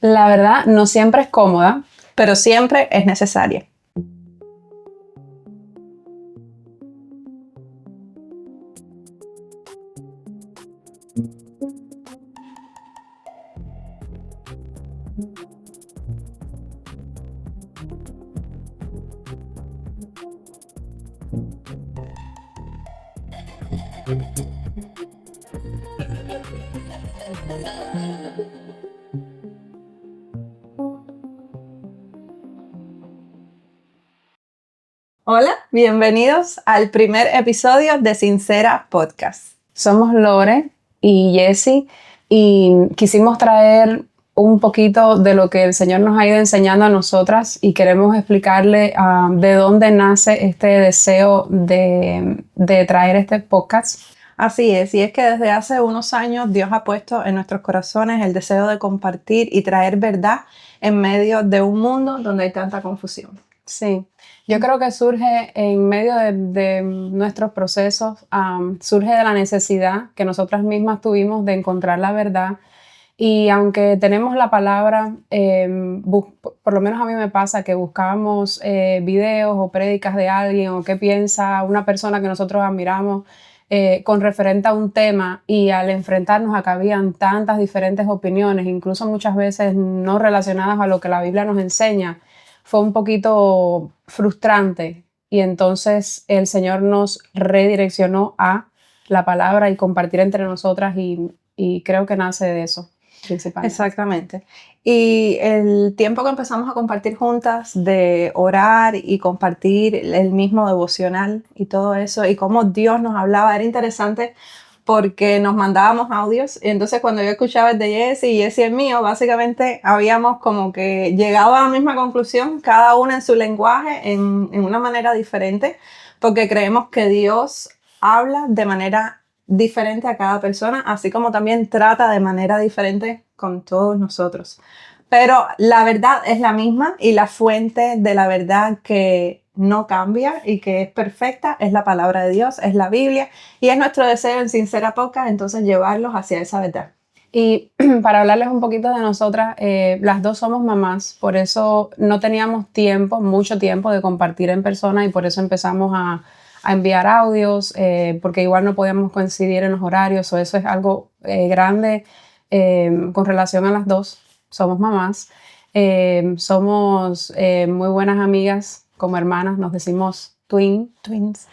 La verdad, no siempre es cómoda, pero siempre es necesaria. Hola, bienvenidos al primer episodio de Sincera Podcast. Somos Lore y Jessie y quisimos traer un poquito de lo que el Señor nos ha ido enseñando a nosotras y queremos explicarle de dónde nace este deseo de traer este podcast. Así es, y es que desde hace unos años Dios ha puesto en nuestros corazones el deseo de compartir y traer verdad en medio de un mundo donde hay tanta confusión. Sí, yo creo que surge en medio de nuestros procesos, surge de la necesidad que nosotras mismas tuvimos de encontrar la verdad. Y aunque tenemos la palabra, por lo menos a mí me pasa que buscábamos videos o prédicas de alguien o qué piensa una persona que nosotros admiramos con referente a un tema, y al enfrentarnos acá habían tantas diferentes opiniones, incluso muchas veces no relacionadas a lo que la Biblia nos enseña. Fue un poquito frustrante, y entonces el Señor nos redireccionó a la palabra y compartir entre nosotras, y creo que nace de eso principalmente. Exactamente. Y el tiempo que empezamos a compartir juntas, de orar y compartir el mismo devocional y todo eso, y cómo Dios nos hablaba, era interesante porque nos mandábamos audios. Y entonces cuando yo escuchaba el de Jessie y Jessie el mío, básicamente habíamos como que llegado a la misma conclusión, cada una en su lenguaje, en una manera diferente, porque creemos que Dios habla de manera diferente a cada persona, así como también trata de manera diferente con todos nosotros. Pero la verdad es la misma, y la fuente de la verdad que no cambia y que es perfecta es la palabra de Dios, es la Biblia, y es nuestro deseo en Sincera Podcast entonces llevarlos hacia esa verdad. Y para hablarles un poquito de nosotras, las dos somos mamás, por eso no teníamos mucho tiempo de compartir en persona, y por eso empezamos a enviar audios, porque igual no podíamos coincidir en los horarios, o eso es algo grande con relación a las dos. Somos mamás, somos muy buenas amigas, como hermanas, nos decimos twins.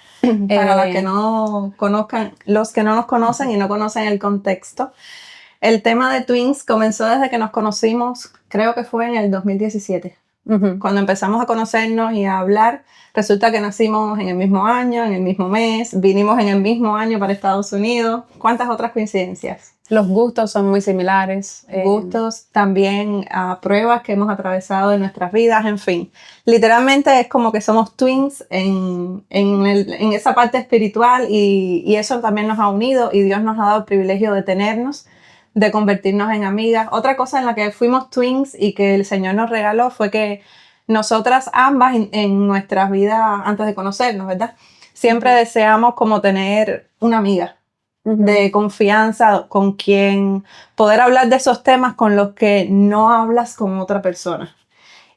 Para los que no conozcan, los que no nos conocen y no conocen el contexto, el tema de twins comenzó desde que nos conocimos, creo que fue en el 2017. Cuando empezamos a conocernos y a hablar, resulta que nacimos en el mismo año, en el mismo mes, vinimos en el mismo año para Estados Unidos. ¿Cuántas otras coincidencias? Los gustos son muy similares. Gustos, también pruebas que hemos atravesado en nuestras vidas, en fin. Literalmente es como que somos twins en esa parte espiritual, y eso también nos ha unido, y Dios nos ha dado el privilegio de tenernos, de convertirnos en amigas. Otra cosa en la que fuimos twins y que el Señor nos regaló fue que nosotras ambas en nuestras vidas, antes de conocernos, ¿verdad? Siempre deseamos como tener una amiga de confianza con quien poder hablar de esos temas con los que no hablas con otra persona.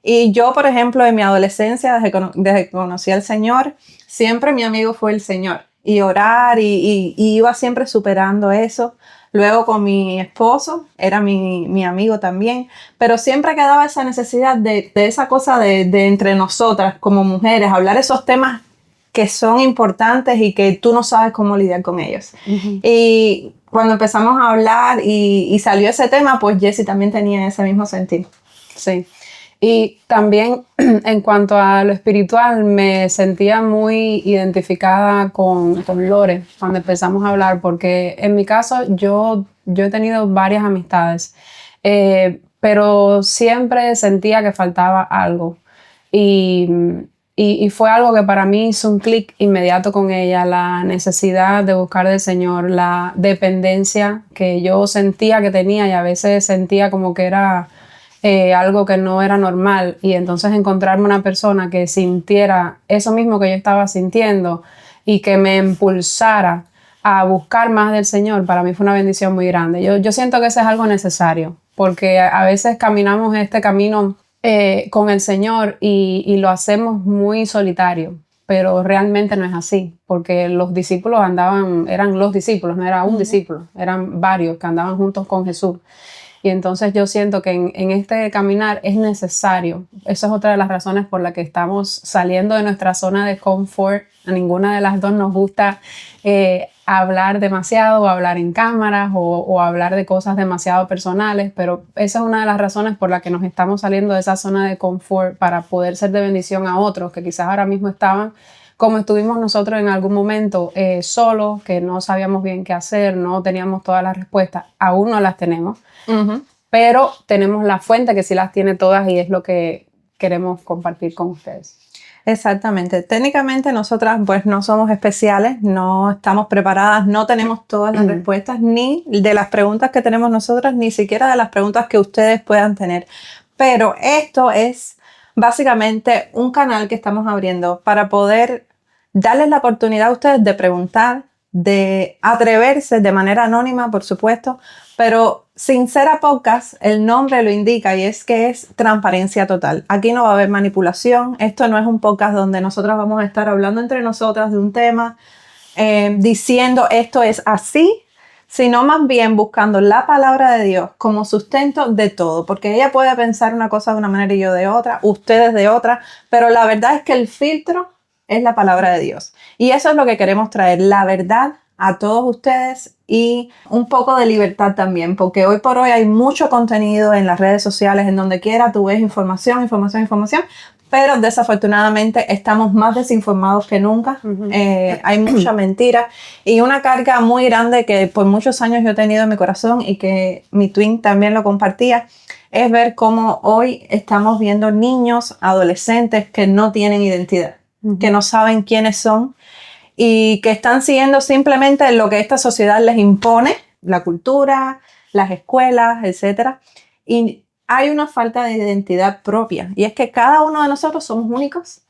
Y yo, por ejemplo, en mi adolescencia, desde que conocí al Señor, siempre mi amigo fue el Señor. Y orar, y iba siempre superando eso. Luego con mi esposo, era mi amigo también. Pero siempre quedaba esa necesidad de esa cosa de entre nosotras, como mujeres, hablar esos temas que son importantes y que tú no sabes cómo lidiar con ellos. Y cuando empezamos a hablar y salió ese tema, pues Jessie también tenía ese mismo sentido. Sí. Y también en cuanto a lo espiritual, me sentía muy identificada con Lore cuando empezamos a hablar, porque en mi caso yo he tenido varias amistades, pero siempre sentía que faltaba algo. Y fue algo que para mí hizo un clic inmediato con ella, la necesidad de buscar del Señor, la dependencia que yo sentía que tenía, y a veces sentía como que era algo que no era normal, y entonces encontrarme una persona que sintiera eso mismo que yo estaba sintiendo y que me impulsara a buscar más del Señor, para mí fue una bendición muy grande. Yo siento que eso es algo necesario porque a veces caminamos este camino con el Señor y lo hacemos muy solitario, pero realmente no es así, porque los discípulos eran los discípulos, no era un discípulo, eran varios que andaban juntos con Jesús. Y entonces yo siento que en este caminar es necesario. Eso es otra de las razones por la que estamos saliendo de nuestra zona de confort. A ninguna de las dos nos gusta hablar demasiado o hablar en cámaras o hablar de cosas demasiado personales, pero esa es una de las razones por la que nos estamos saliendo de esa zona de confort para poder ser de bendición a otros que quizás ahora mismo estaban como estuvimos nosotros en algún momento solos, que no sabíamos bien qué hacer, no teníamos todas las respuestas, aún no las tenemos. Pero tenemos la fuente que sí las tiene todas y es lo que queremos compartir con ustedes. Exactamente. Técnicamente nosotras pues no somos especiales, no estamos preparadas, no tenemos todas las respuestas ni de las preguntas que tenemos nosotras, ni siquiera de las preguntas que ustedes puedan tener. Pero esto es básicamente un canal que estamos abriendo para poder darles la oportunidad a ustedes de preguntar, de atreverse de manera anónima, por supuesto, pero Sincera Podcast, el nombre lo indica y es que es transparencia total. Aquí no va a haber manipulación. Esto no es un podcast donde nosotras vamos a estar hablando entre nosotras de un tema, diciendo esto es así, sino más bien buscando la palabra de Dios como sustento de todo, porque ella puede pensar una cosa de una manera y yo de otra, ustedes de otra, pero la verdad es que el filtro es la palabra de Dios. Y eso es lo que queremos traer, la verdad a todos ustedes y un poco de libertad también, porque hoy por hoy hay mucho contenido en las redes sociales, en donde quiera tú ves información, pero desafortunadamente estamos más desinformados que nunca. Hay mucha mentira y una carga muy grande que por muchos años yo he tenido en mi corazón y que mi twin también lo compartía, es ver cómo hoy estamos viendo niños, adolescentes que no tienen identidad, que no saben quiénes son y que están siguiendo simplemente lo que esta sociedad les impone, la cultura, las escuelas, etc. Y hay una falta de identidad propia. Y es que cada uno de nosotros somos únicos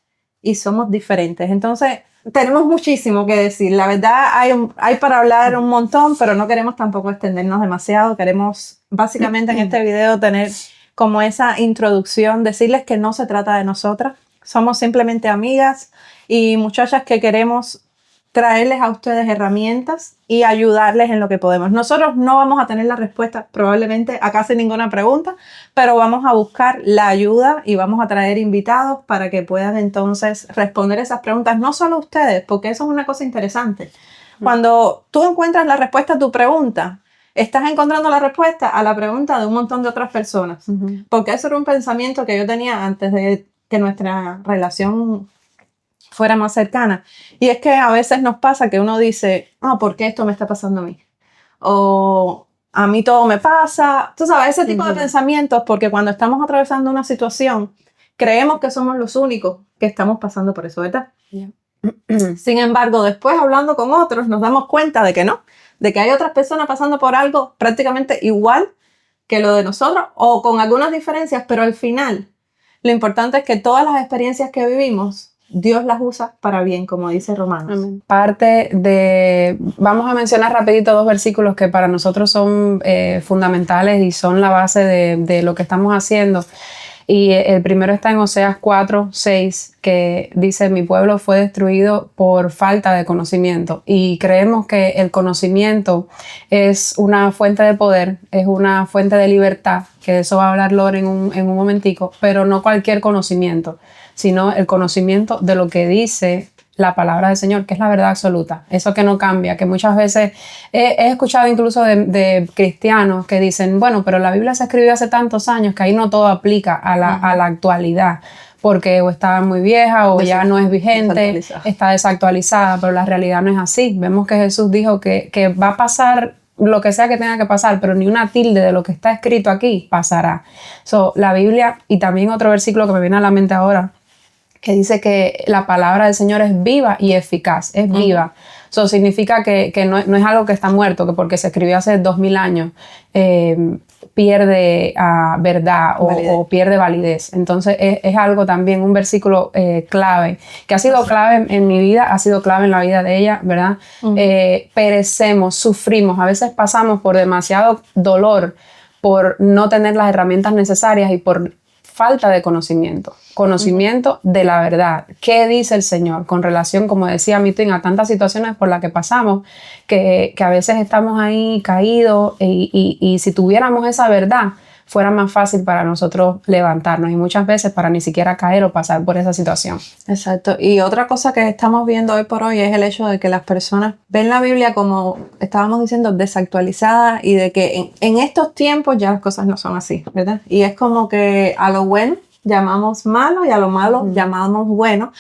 y somos diferentes. Entonces, tenemos muchísimo que decir. La verdad, hay para hablar un montón, pero no queremos tampoco extendernos demasiado. Queremos, básicamente, en este video tener como esa introducción, decirles que no se trata de nosotras. Somos simplemente amigas y muchachas que queremos traerles a ustedes herramientas y ayudarles en lo que podemos. Nosotros no vamos a tener la respuesta probablemente a casi ninguna pregunta, pero vamos a buscar la ayuda y vamos a traer invitados para que puedan entonces responder esas preguntas, no solo ustedes, porque eso es una cosa interesante. Cuando tú encuentras la respuesta a tu pregunta, estás encontrando la respuesta a la pregunta de un montón de otras personas, porque eso era un pensamiento que yo tenía antes de que nuestra relación fuera más cercana. Y es que a veces nos pasa que uno dice, ¿por qué esto me está pasando a mí? O a mí todo me pasa. Tú sabes, ese tipo de pensamientos, porque cuando estamos atravesando una situación, creemos que somos los únicos que estamos pasando por eso, ¿verdad? Sin embargo, después hablando con otros, nos damos cuenta de que no, de que hay otras personas pasando por algo prácticamente igual que lo de nosotros, o con algunas diferencias, pero al final, lo importante es que todas las experiencias que vivimos, Dios las usa para bien, como dice Romanos. Vamos a mencionar rapidito 2 versículos que para nosotros son fundamentales y son la base de lo que estamos haciendo. Y el primero está en Oseas 4:6, que dice: mi pueblo fue destruido por falta de conocimiento. Y creemos que el conocimiento es una fuente de poder, es una fuente de libertad, que de eso va a hablar Lore en un momentico, pero no cualquier conocimiento, sino el conocimiento de lo que dice la palabra del Señor, que es la verdad absoluta, eso que no cambia, que muchas veces he escuchado incluso de cristianos que dicen, bueno, pero la Biblia se escribió hace tantos años que ahí no todo aplica a la actualidad, porque o está muy vieja o ya no es vigente, está desactualizada, pero la realidad no es así. Vemos que Jesús dijo que va a pasar lo que sea que tenga que pasar, pero ni una tilde de lo que está escrito aquí pasará. La Biblia, y también otro versículo que me viene a la mente ahora, que dice que la palabra del Señor es viva y eficaz, es viva. Eso significa que no es algo que está muerto, que porque se escribió hace 2000 años pierde verdad o pierde validez. Entonces es algo también, un versículo clave, que ha sido clave en mi vida, ha sido clave en la vida de ella, ¿verdad? Perecemos, sufrimos, a veces pasamos por demasiado dolor, por no tener las herramientas necesarias y por falta de conocimiento de la verdad. ¿Qué dice el Señor con relación, como decía Mitin, a tantas situaciones por las que pasamos, que a veces estamos ahí caídos y si tuviéramos esa verdad, fuera más fácil para nosotros levantarnos y muchas veces para ni siquiera caer o pasar por esa situación. Exacto. Y otra cosa que estamos viendo hoy por hoy es el hecho de que las personas ven la Biblia como, estábamos diciendo, desactualizada y de que en estos tiempos ya las cosas no son así, ¿verdad? Y es como que a lo bueno llamamos malo y a lo malo llamamos bueno,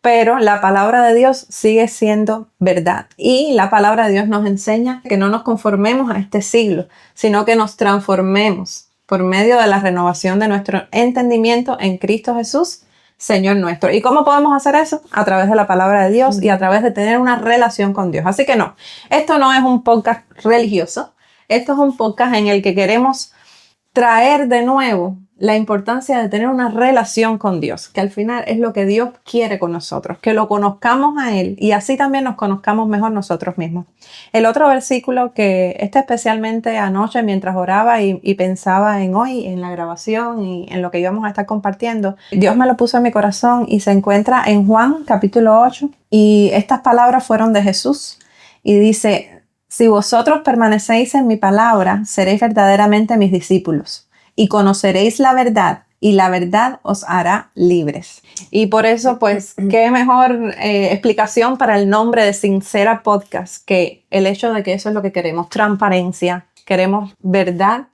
pero la palabra de Dios sigue siendo verdad. Y la palabra de Dios nos enseña que no nos conformemos a este siglo, sino que nos transformemos por medio de la renovación de nuestro entendimiento en Cristo Jesús, Señor nuestro. ¿Y cómo podemos hacer eso? A través de la palabra de Dios y a través de tener una relación con Dios. Así que no, esto no es un podcast religioso, esto es un podcast en el que queremos traer de nuevo la importancia de tener una relación con Dios, que al final es lo que Dios quiere con nosotros, que lo conozcamos a Él y así también nos conozcamos mejor nosotros mismos. El otro versículo que especialmente anoche mientras oraba y pensaba en hoy, en la grabación y en lo que íbamos a estar compartiendo, Dios me lo puso en mi corazón y se encuentra en Juan capítulo 8 y estas palabras fueron de Jesús y dice: si vosotros permanecéis en mi palabra, seréis verdaderamente mis discípulos y conoceréis la verdad y la verdad os hará libres. Y por eso, pues, qué mejor explicación para el nombre de Sincera Podcast que el hecho de que eso es lo que queremos, transparencia, queremos verdad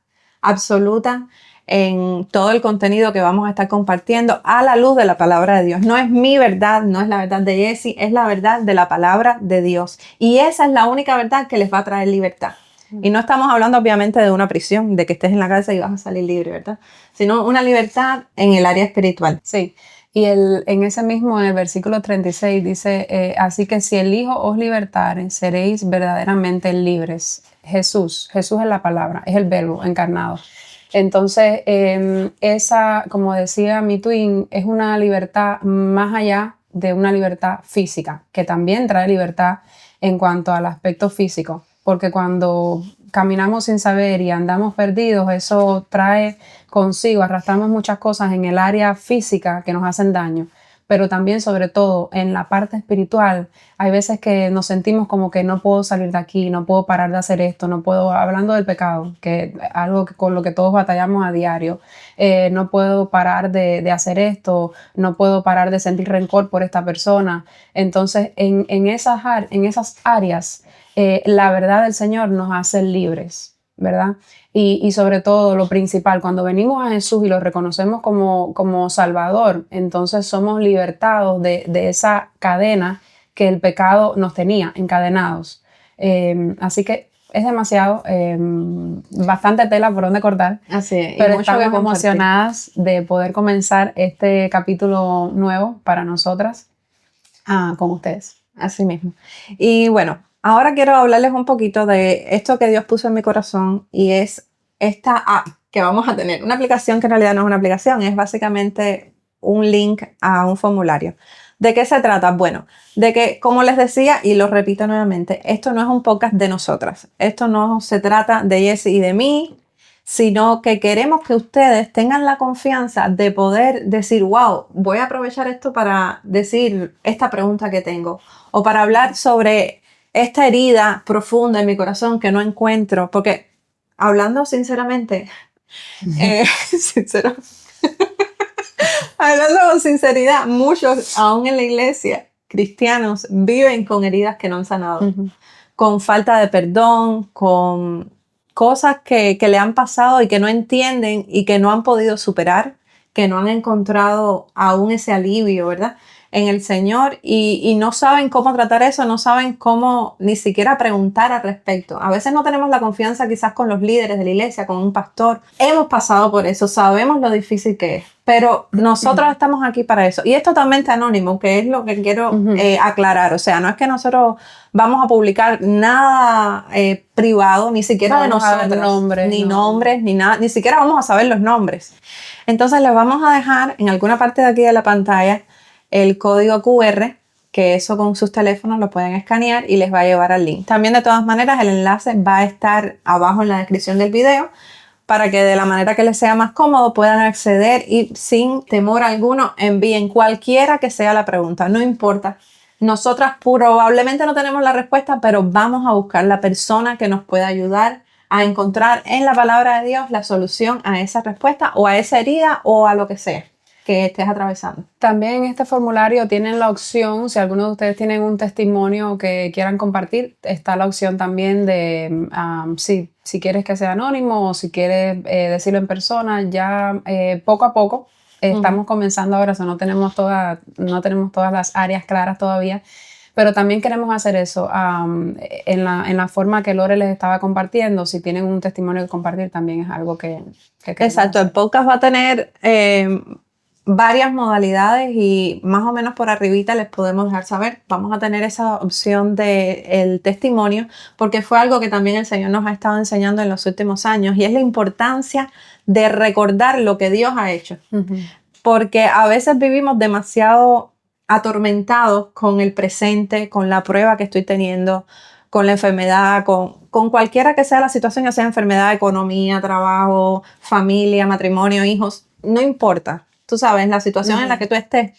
absoluta en todo el contenido que vamos a estar compartiendo a la luz de la palabra de Dios. No es mi verdad, no es la verdad de Jessie, es la verdad de la palabra de Dios. Y esa es la única verdad que les va a traer libertad. Y no estamos hablando obviamente de una prisión, de que estés en la cárcel y vas a salir libre, ¿verdad? Sino una libertad en el área espiritual. Sí, y en ese mismo, en el versículo 36 dice, así que si el Hijo os libertare, seréis verdaderamente libres. Jesús es la palabra, es el verbo encarnado. Entonces, esa, como decía mi twin, es una libertad más allá de una libertad física, que también trae libertad en cuanto al aspecto físico, porque cuando caminamos sin saber y andamos perdidos, eso trae consigo, arrastramos muchas cosas en el área física que nos hacen daño, pero también, sobre todo, en la parte espiritual, hay veces que nos sentimos como que no puedo salir de aquí, no puedo parar de hacer esto, no puedo, hablando del pecado, que es algo con lo que todos batallamos a diario, no puedo parar de hacer esto, no puedo parar de sentir rencor por esta persona. Entonces, en esas áreas, la verdad del Señor nos hace libres, ¿verdad? Y sobre todo, lo principal, cuando venimos a Jesús y lo reconocemos como Salvador, entonces somos libertados de esa cadena que el pecado nos tenía encadenados. Así que es demasiado, bastante tela por donde cortar. Así es, pero mucho estamos que compartir. emocionadas de poder comenzar este capítulo nuevo para nosotras con ustedes. Así mismo. Y bueno, ahora quiero hablarles un poquito de esto que Dios puso en mi corazón y es esta app que vamos a tener. Una aplicación que en realidad no es una aplicación, es básicamente un link a un formulario. ¿De qué se trata? Bueno, de que, como les decía y lo repito nuevamente, esto no es un podcast de nosotras. Esto no se trata de Jessie y de mí, sino que queremos que ustedes tengan la confianza de poder decir, wow, voy a aprovechar esto para decir esta pregunta que tengo o para hablar sobre esta herida profunda en mi corazón que no encuentro, porque hablando sinceramente, hablando con sinceridad, muchos, aún en la iglesia, cristianos, viven con heridas que no han sanado, con falta de perdón, con cosas que le han pasado y que no entienden y que no han podido superar, que no han encontrado aún ese alivio, ¿verdad?, en el Señor y no saben cómo tratar eso, no saben cómo ni siquiera preguntar al respecto. A veces no tenemos la confianza quizás con los líderes de la iglesia, con un pastor. Hemos pasado por eso, sabemos lo difícil que es, pero nosotros estamos aquí para eso. Y es totalmente anónimo, que es lo que quiero aclarar. O sea, no es que nosotros vamos a publicar nada privado, ni siquiera de nosotros, ni nombres, ni nada, ni siquiera vamos a saber los nombres. Entonces les vamos a dejar en alguna parte de aquí de la pantalla el código QR, que eso con sus teléfonos lo pueden escanear y les va a llevar al link. También, de todas maneras, el enlace va a estar abajo en la descripción del video para que de la manera que les sea más cómodo puedan acceder y sin temor alguno envíen cualquiera que sea la pregunta, no importa. Nosotras probablemente no tenemos la respuesta, pero vamos a buscar la persona que nos pueda ayudar a encontrar en la palabra de Dios la solución a esa respuesta o a esa herida o a lo que sea que estés atravesando. También en este formulario tienen la opción, si alguno de ustedes tienen un testimonio que quieran compartir, está la opción también de si quieres que sea anónimo o si quieres decirlo en persona. Ya poco a poco estamos comenzando ahora, no tenemos todas las áreas claras todavía, pero también queremos hacer eso en la forma que Lore les estaba compartiendo. Si tienen un testimonio que compartir, también es algo que queremos Exacto, hacer. el podcast va a tener varias modalidades y más o menos por arribita les podemos dejar saber. Vamos a tener esa opción del testimonio porque fue algo que también el Señor nos ha estado enseñando en los últimos años y es la importancia de recordar lo que Dios ha hecho. Porque a veces vivimos demasiado atormentados con el presente, con la prueba que estoy teniendo, con la enfermedad, con cualquiera que sea la situación, ya sea enfermedad, economía, trabajo, familia, matrimonio, hijos, no importa. Tú sabes, la situación en la que tú estés.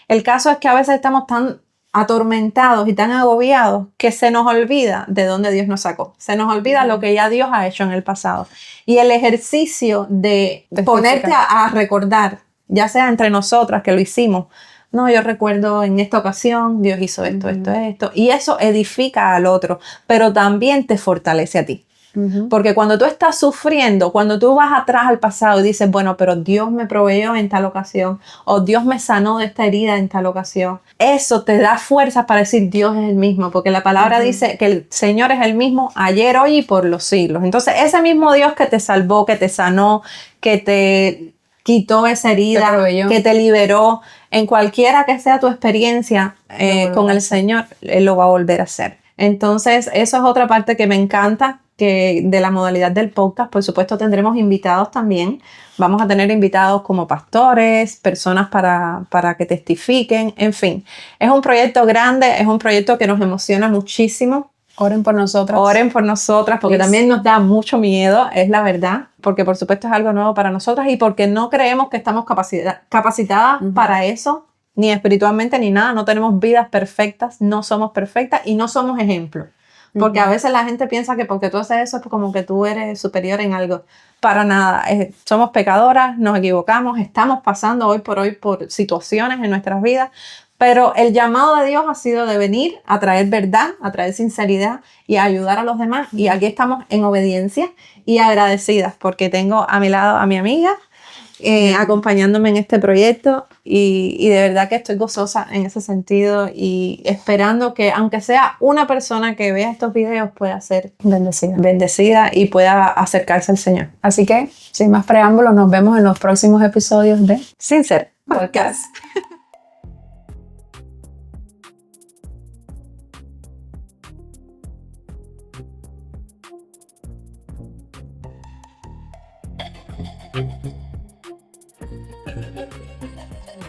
El caso es que a veces estamos tan atormentados y tan agobiados que se nos olvida de dónde Dios nos sacó. Se nos olvida lo que ya Dios ha hecho en el pasado. Y el ejercicio de ponerte a recordar, ya sea entre nosotras que lo hicimos, no, yo recuerdo en esta ocasión Dios hizo esto, esto, y eso edifica al otro, pero también te fortalece a ti. Porque cuando tú estás sufriendo, cuando tú vas atrás al pasado y dices, bueno, pero Dios me proveyó en tal ocasión, o Dios me sanó de esta herida en tal ocasión, eso te da fuerzas para decir Dios es el mismo, porque la palabra dice que el Señor es el mismo ayer, hoy y por los siglos. Entonces, ese mismo Dios que te salvó, que te sanó, que te quitó esa herida, que te liberó, en cualquiera que sea tu experiencia con el Señor, Él lo va a volver a hacer. Entonces, eso es otra parte que me encanta que de la modalidad del podcast. Por supuesto, tendremos invitados también. Vamos a tener invitados como pastores, personas para que testifiquen, en fin. Es un proyecto grande, es un proyecto que nos emociona muchísimo. Oren por nosotras. Oren por nosotras, porque también nos da mucho miedo, es la verdad, porque por supuesto es algo nuevo para nosotras y porque no creemos que estamos capacitadas para eso, ni espiritualmente ni nada. No tenemos vidas perfectas, no somos perfectas y no somos ejemplos. Porque a veces la gente piensa que porque tú haces eso es como que tú eres superior en algo. Para nada, somos pecadoras, nos equivocamos, estamos pasando hoy por situaciones en nuestras vidas. Pero el llamado de Dios ha sido de venir a traer verdad, a traer sinceridad y a ayudar a los demás. Y aquí estamos en obediencia y agradecidas porque tengo a mi lado a mi amiga acompañándome en este proyecto y de verdad que estoy gozosa en ese sentido y esperando que aunque sea una persona que vea estos videos pueda ser bendecida y pueda acercarse al Señor. Así que, sin más preámbulos, nos vemos en los próximos episodios de Sin Ser Podcast.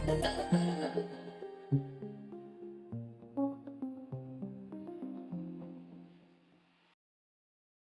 Thank you.